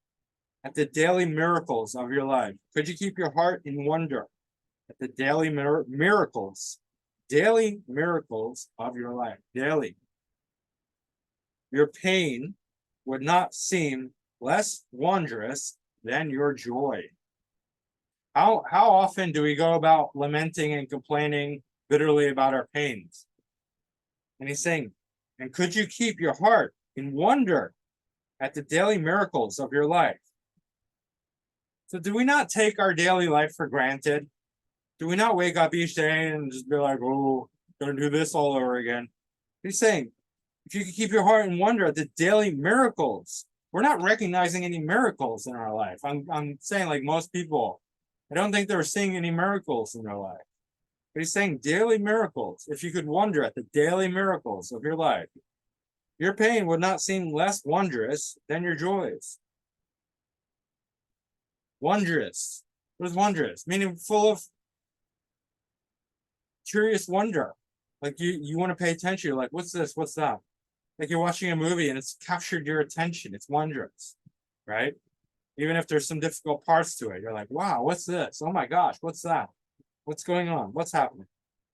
at the daily miracles of your life? Could you keep your heart in wonder at the daily miracles of your life? Daily. Your pain would not seem less wondrous than your joy. How often do we go about lamenting and complaining bitterly about our pains? And he's saying, and could you keep your heart in wonder at the daily miracles of your life? So do we not take our daily life for granted? Do we not wake up each day and just be like, oh, gonna do this all over again? He's saying, if you could keep your heart in wonder at the daily miracles, we're not recognizing any miracles in our life. I'm saying, like most people, I don't think they were seeing any miracles in their life. But he's saying daily miracles. If you could wonder at the daily miracles of your life, your pain would not seem less wondrous than your joys. Wondrous. What is wondrous? Meaning full of curious wonder. Like you want to pay attention. You're like, what's this? What's that? Like you're watching a movie and it's captured your attention. It's wondrous, right? Even if there's some difficult parts to it, you're like, wow, what's this? Oh my gosh, what's that? What's going on? What's happening?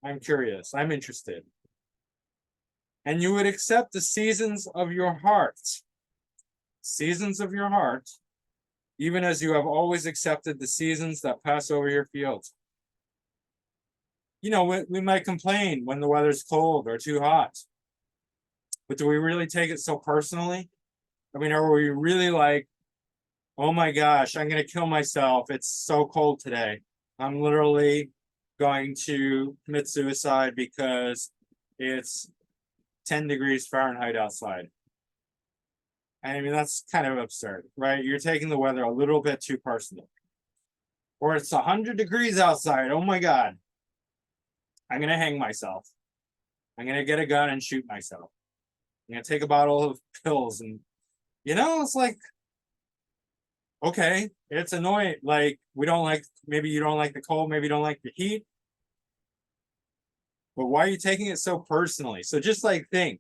I'm curious. I'm interested. And you would accept the seasons of your heart. Seasons of your heart, even as you have always accepted the seasons that pass over your fields. You know, we might complain when the weather's cold or too hot. But do we really take it so personally? I mean, are we really like, oh my gosh, I'm going to kill myself. It's so cold today. I'm literally going to commit suicide because it's 10 degrees Fahrenheit outside. I mean, that's kind of absurd, right? You're taking the weather a little bit too personal. Or it's 100 degrees outside. Oh my God. I'm going to hang myself. I'm going to get a gun and shoot myself. I'm going to take a bottle of pills. And, you know, it's like, okay, it's annoying. Like, maybe you don't like the cold, maybe you don't like the heat. But why are you taking it so personally? So just like think.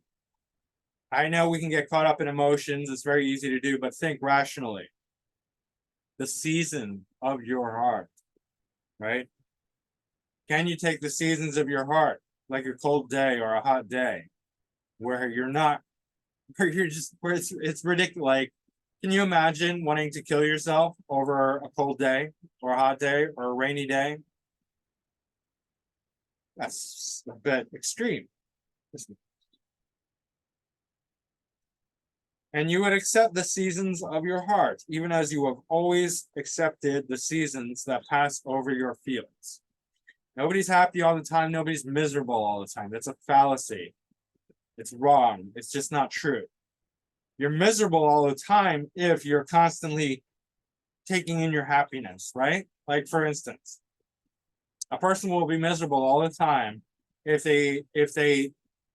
I know we can get caught up in emotions. It's very easy to do, but think rationally. The season of your heart, right? Can you take the seasons of your heart, like a cold day or a hot day, where you're not, where you're just, where it's ridiculous. Like, can you imagine wanting to kill yourself over a cold day or a hot day or a rainy day? That's a bit extreme. And you would accept the seasons of your heart, even as you have always accepted the seasons that pass over your fields. Nobody's happy all the time. Nobody's miserable all the time. That's a fallacy. It's wrong. It's just not true. You're miserable all the time if you're constantly taking in your happiness, right? Like, for instance, a person will be miserable all the time if they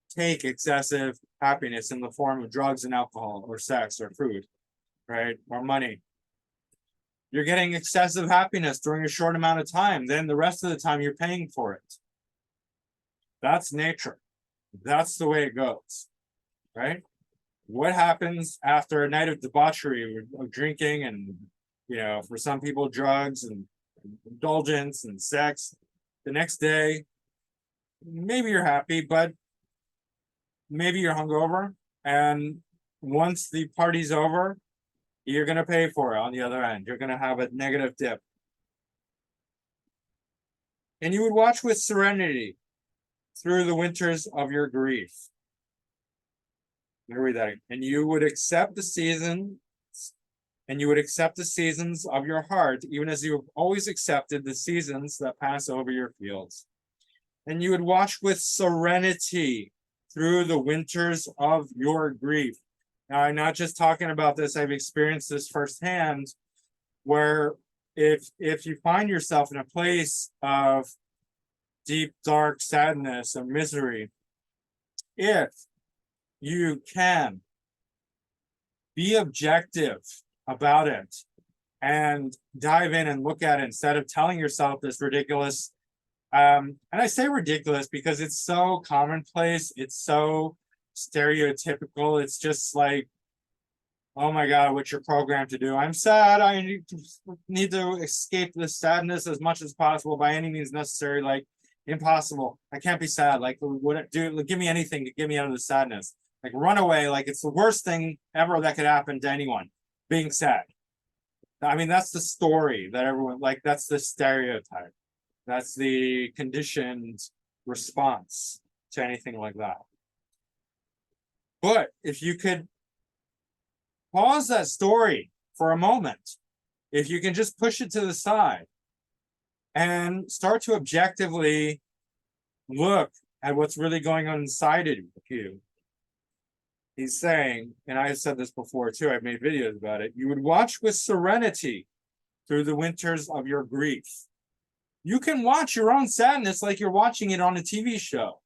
take excessive happiness in the form of drugs and alcohol or sex or food, right? Or money. You're getting excessive happiness during a short amount of time. Then the rest of the time you're paying for it. That's nature. That's the way it goes, right? What happens after a night of debauchery, of drinking and, you know, for some people, drugs and indulgence and sex? The next day, maybe you're happy, but maybe you're hungover. And once the party's over, you're going to pay for it on the other end. You're going to have a negative dip. And you would watch with serenity through the winters of your grief. Let me read that again. And you would accept the seasons of your heart, even as you have always accepted the seasons that pass over your fields. And you would watch with serenity through the winters of your grief. Now, I'm not just talking about this, I've experienced this firsthand, where if you find yourself in a place of deep, dark sadness and misery, if you can be objective about it and dive in and look at it instead of telling yourself this ridiculous, and I say ridiculous because it's so commonplace, it's so stereotypical. It's just like, oh my God, what you're programmed to do. I'm sad. I need to escape this sadness as much as possible by any means necessary. Like, impossible. I can't be sad. Like, what do? Give me anything to get me out of the sadness. Like, run away. Like, it's the worst thing ever that could happen to anyone, being sad. I mean, that's the story that everyone, like, that's the stereotype. That's the conditioned response to anything like that. But if you could pause that story for a moment, if you can just push it to the side and start to objectively look at what's really going on inside of you, he's saying, and I've said this before too, I've made videos about it, you would watch with serenity through the winters of your grief. You can watch your own sadness like you're watching it on a TV show.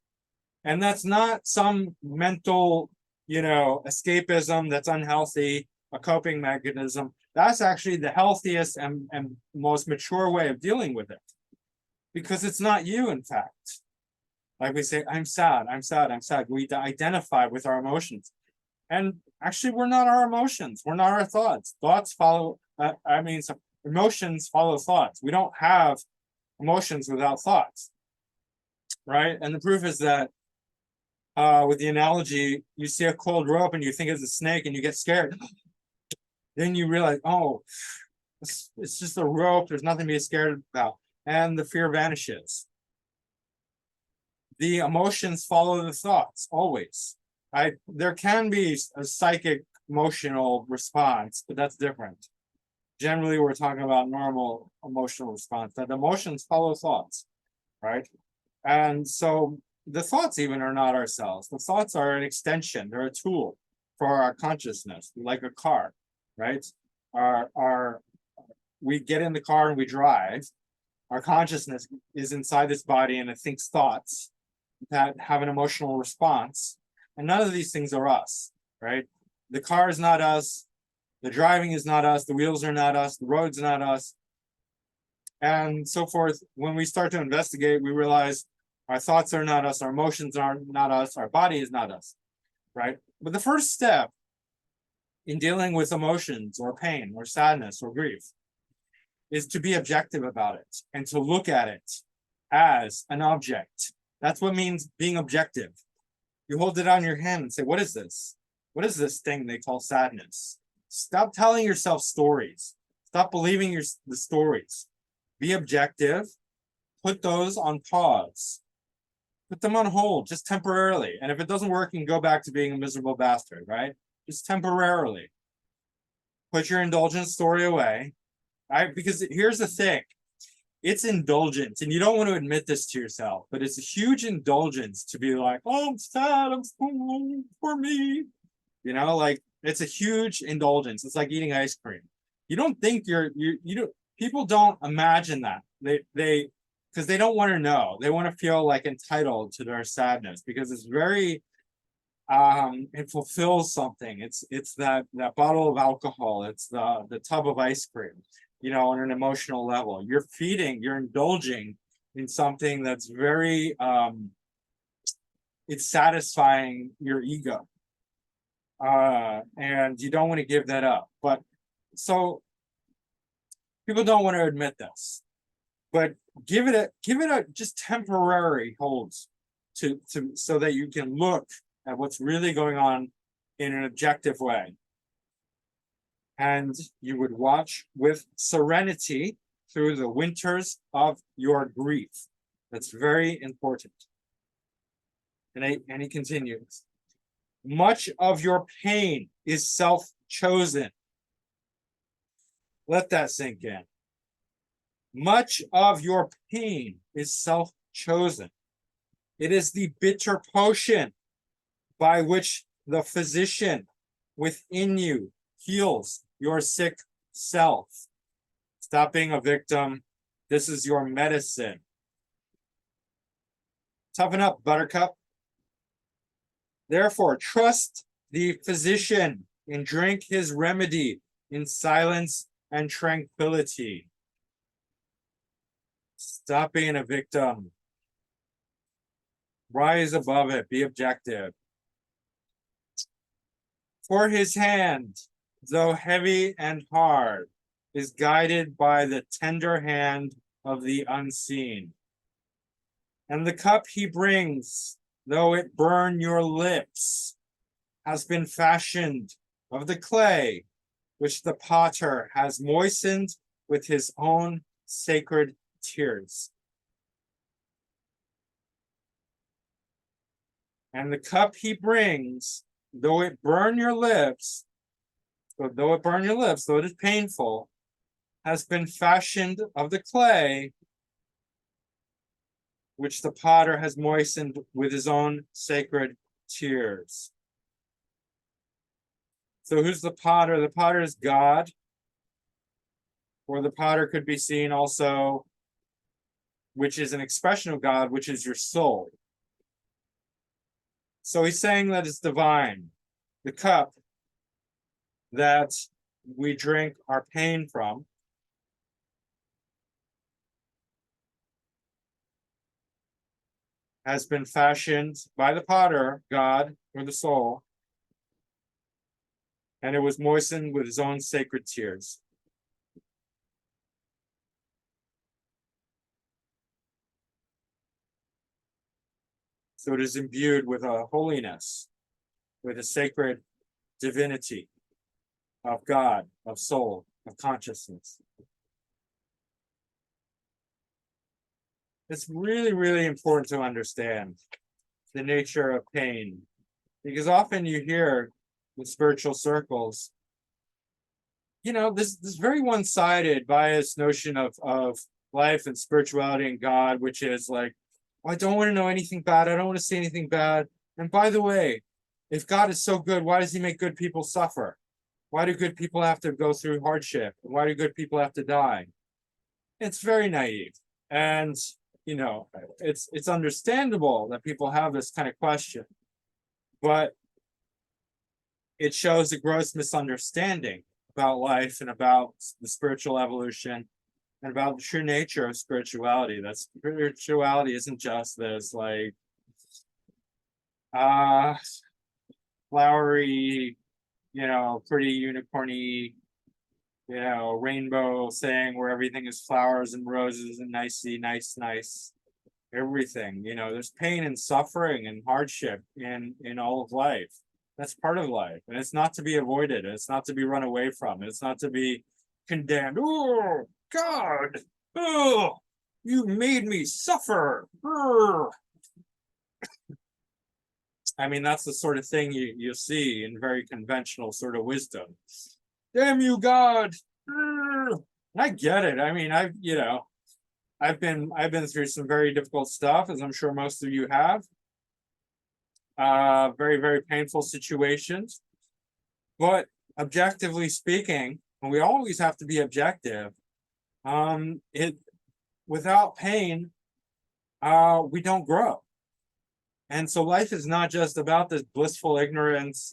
And that's not some mental, escapism that's unhealthy, a coping mechanism. That's actually the healthiest and most mature way of dealing with it. Because it's not you, in fact. Like we say, I'm sad, I'm sad, I'm sad. We identify with our emotions. And actually, we're not our emotions. We're not our thoughts. Thoughts follow, emotions follow thoughts. We don't have emotions without thoughts, right? And the proof is that with the analogy, you see a cold rope and you think it's a snake and you get scared. Then you realize, oh, it's just a rope. There's nothing to be scared about. And the fear vanishes. The emotions follow the thoughts always. There can be a psychic emotional response, but that's different. Generally, we're talking about normal emotional response, that emotions follow thoughts, right? And so the thoughts even are not ourselves. The thoughts are an extension. They're a tool for our consciousness, like a car, right? We get in the car and we drive. Our consciousness is inside this body and it thinks thoughts that have an emotional response. And none of these things are us, right? The car is not us. The driving is not us. The wheels are not us. The road's not us. And so forth. When we start to investigate, we realize our thoughts are not us. Our emotions are not us. Our body is not us, right? But the first step in dealing with emotions or pain or sadness or grief is to be objective about it and to look at it as an object. That's what means being objective. You hold it on your hand and say, what is this? What is this thing they call sadness? Stop telling yourself stories. Stop believing the stories. Be objective. Put those on pause. Put them on hold, just temporarily. And if it doesn't work, you can go back to being a miserable bastard, right? Just temporarily. Put your indulgent story away. Because here's the thing. It's indulgence, and you don't want to admit this to yourself, but it's a huge indulgence to be like, oh, I'm sad, I'm so for me. Like it's a huge indulgence. It's like eating ice cream. You don't think you don't, people don't imagine that. They because they don't want to know. They want to feel like entitled to their sadness because it's very it fulfills something. It's that bottle of alcohol, it's the tub of ice cream, on an emotional level. You're indulging in something that's very it's satisfying your ego. And you don't want to give that up. But so people don't want to admit this, but give it a just temporary holds to so that you can look at what's really going on in an objective way. And you would watch with serenity through the winters of your grief. That's very important. And he continues. Much of your pain is self-chosen. Let that sink in. Much of your pain is self-chosen. It is the bitter potion by which the physician within you heals your sick self. Stop being a victim. This is your medicine. Toughen up, Buttercup. Therefore, trust the physician and drink his remedy in silence and tranquility. Stop being a victim. Rise above it. Be objective. For his hand, though heavy and hard, is guided by the tender hand of the unseen. And the cup he brings, though it burn your lips, has been fashioned of the clay, which the potter has moistened with his own sacred tears. And the cup he brings, though it burn your lips, though it is painful, has been fashioned of the clay, which the potter has moistened with his own sacred tears. So who's the potter? The potter is God, or the potter could be seen also which is an expression of God, which is your soul. So he's saying that it's divine. The cup that we drink our pain from has been fashioned by the potter, God, or the soul, and it was moistened with his own sacred tears. So it is imbued with a holiness, with a sacred divinity of God, of soul, of consciousness. It's really, really important to understand the nature of pain, because often you hear in spiritual circles, this very one-sided, biased notion of life and spirituality and God, which is like, I don't want to know anything bad. I don't want to see anything bad. And by the way, if God is so good, why does he make good people suffer? Why do good people have to go through hardship? Why do good people have to die? It's very naive. And, it's understandable that people have this kind of question, but it shows a gross misunderstanding about life and about the spiritual evolution and about the true nature of spirituality. That spirituality isn't just this like flowery, pretty unicorny, rainbow saying where everything is flowers and roses and nice everything. There's pain and suffering and hardship in all of life. That's part of life, and it's not to be avoided. It's not to be run away from. It's not to be condemned. Oh God! Oh, you made me suffer. I mean, that's the sort of thing you see in very conventional sort of wisdom. Damn you, God! I get it. I mean, I've been through some very difficult stuff, as I'm sure most of you have. Very, very painful situations. But objectively speaking, and we always have to be objective, without pain, we don't grow. And so life is not just about this blissful ignorance,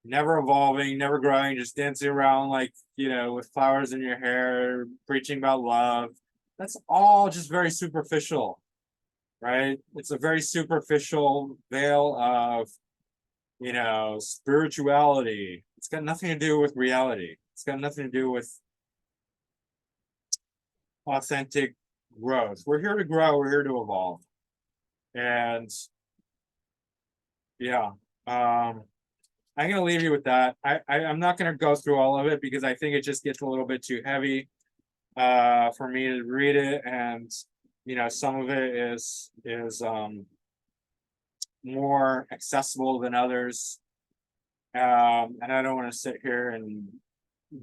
never evolving, never growing, just dancing around like, with flowers in your hair, preaching about love. That's all just very superficial, right? It's a very superficial veil of, spirituality. It's got nothing to do with reality. It's got nothing to do with authentic growth. We're here to grow. We're here to evolve. And yeah, I'm going to leave you with that. I'm not going to go through all of it because I think it just gets a little bit too heavy for me to read it. And, some of it is more accessible than others. And I don't want to sit here and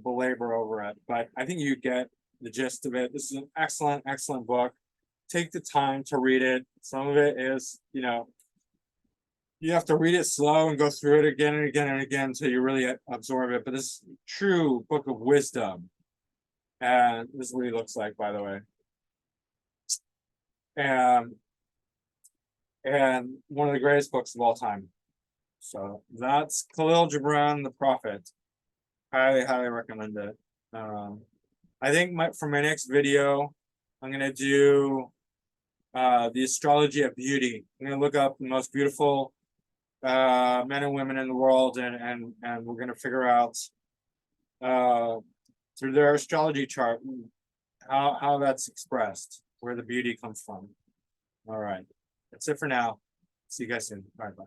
belabor over it, but I think you get the gist of it. This is an excellent, excellent book. Take the time to read it. Some of it is, you have to read it slow and go through it again and again and again until you really absorb it. But this is a true book of wisdom. And this is what he looks like, by the way. And one of the greatest books of all time. So that's Kahlil Gibran, The Prophet. Highly, highly recommend it. I think for my next video, I'm going to do the astrology of beauty. I'm going to look up the most beautiful men and women in the world, and we're going to figure out through their astrology chart how that's expressed, where the beauty comes from. All right, that's it for now. See you guys soon. Bye bye.